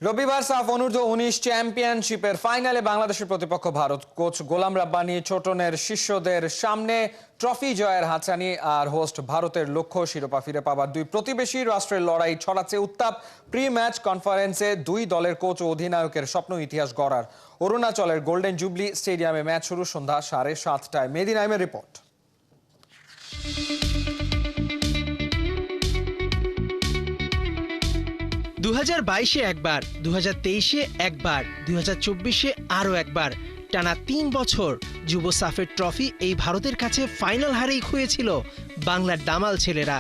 রবিবার সাফ অনূর্ধ্ব-19 চ্যাম্পিয়নশিপের ফাইনালে বাংলাদেশের প্রতিপক্ষ ভারত। কোচ গোলাম রাব্বানী ছোটনের শিষ্যদের সামনে ট্রফি জয়ের হাতছানি, আর হোস্ট ভারতের লক্ষ্য শিরোপা ফিরে পাবার দুই প্রতিবেশী রাষ্ট্রের লড়াই ছড়াচ্ছে উত্তাপ। প্রি ম্যাচ কনফারেন্সে দুই দলের কোচ ও অধিনায়কের স্বপ্ন ইতিহাস গড়ার। অরুণাচলের গোল্ডেন জুবলি স্টেডিয়ামে ম্যাচ শুরু সন্ধ্যা 7:30টায়। মেহেদী নাইমের রিপোর্ট। 2022-এ একবার, 2023-এ একবার, 2024-এ আরও একবার, টানা 3 বছর যুব সাফের ট্রফি এই ভারতের কাছে ফাইনাল হারেই খুঁয়েছিল বাংলার দামাল ছেলেরা।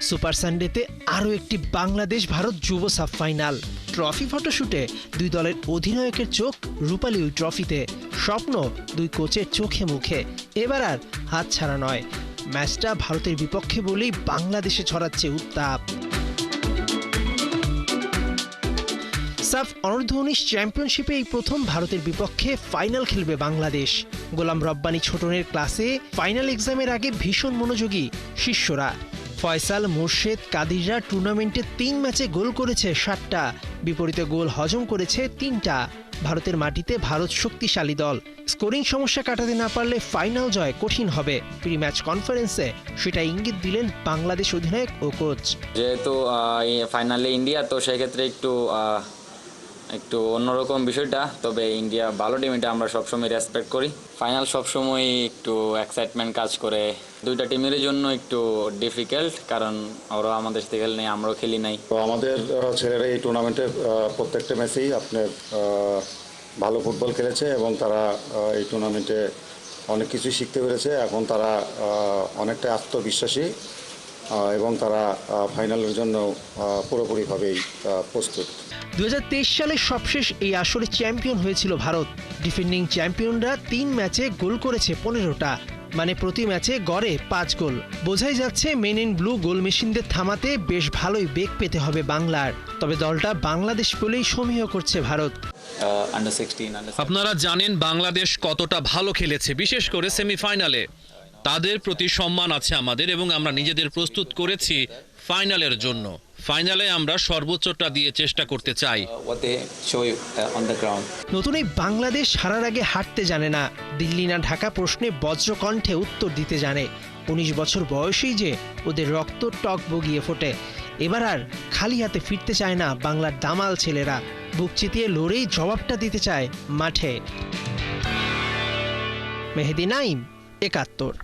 সুপার সানডেতে আরও একটি বাংলাদেশ ভারত যুব সাফ ফাইনাল। ট্রফি ফটোশুটে দুই দলের অধিনায়কের চোখ রূপালী ওই ট্রফিতে, স্বপ্ন দুই কোচের চোখে মুখে। এবার আর হাতছাড়া নয়, ম্যাচটা ভারতের বিপক্ষে বলেই বাংলাদেশে ছড়াচ্ছে উত্তাপ। সাফ অনূর্ধ্ব-19 চ্যাম্পিয়নশিপে এই প্রথম ভারতের বিপক্ষে ফাইনাল খেলবে বাংলাদেশ। গোলাম রব্বানী ছোটনের ক্লাসে ফাইনাল এক্সামের আগে ভীষণ মনোযোগী শিষ্যরা। ফয়সাল, মোর্শেদ, কাদিররা টুর্নামেন্টে 3 ম্যাচে গোল করেছে 7টা, বিপরীতে গোল হজম করেছে 3টা। ভারতের মাটিতে ভারত শক্তিশালী দল, স্কোরিং সমস্যা কাটাতে না পারলে ফাইনাল জয় কঠিন হবে। প্রি ম্যাচ কনফারেন্সে সেটা ইঙ্গিত দিলেন বাংলাদেশ অধিনায়ক ও কোচ। যেহেতু ফাইনালে ইন্ডিয়া, তো সেক্ষেত্রে একটু অন্যরকম বিষয়টা। তবে ইন্ডিয়া ভালো টিম, এটা আমরা সবসময় রেসপেক্ট করি। ফাইনাল সবসময় একটু এক্সাইটমেন্ট কাজ করে। দুইটা টিমের জন্য একটু ডিফিকাল্ট, কারণ ওরা আমাদের সাথে খেলে নেই, আমরাও খেলি নাই। তো আমাদের ছেলেরা এই টুর্নামেন্টের প্রত্যেকটা ম্যাচেই আপনার ভালো ফুটবল খেলেছে এবং তারা এই টুর্নামেন্টে অনেক কিছুই শিখতে পেরেছে। এখন তারা অনেকটা আত্মবিশ্বাসী এবং তারা ফাইনালের জন্য পুরোপুরিভাবেই প্রস্তুত। 2023 সালে সবশেষ এই আসরে চ্যাম্পিয়ন হয়েছিল ভারত। ডিফেন্ডিং চ্যাম্পিয়নরা 3 ম্যাচে গোল করেছে 15টা, মানে প্রতি ম্যাচে গড়ে 5 গোল। বোঝাই যাচ্ছে মেন ইন ব্লু গোল মেশিনদের থামাতে বেশ ভালোই বেগ পেতে হবে বাংলার। তবে দলটা বাংলাদেশ বলেই সমীহ করছে ভারত। আপনারা জানেন বাংলাদেশ কতটা ভালো খেলেছে, বিশেষ করে সেমিফাইনালে। তাদের প্রতি সম্মান আছে আমাদের এবং আমরা নিজেদের প্রস্তুত করেছি ফাইনালের জন্য। ফাইনালে আমরা সর্বোচ্চটা দিয়ে চেষ্টা করতে চাই। নতুন এই বাংলাদেশ হারার আগে হাঁটতে জানে না, দিল্লি না ঢাকা প্রশ্নে বজ্রকণ্ঠে উত্তর দিতে জানে। 19 বছর বয়সেই যে ওদের রক্ত টক বগিয়ে ফোটে। এবার আর খালি হাতে ফিরতে চায় না বাংলার দামাল ছেলেরা, বুক চিতিয়ে লড়েই জবাবটা দিতে চায় মাঠে। মেহেদী নাইম, 71।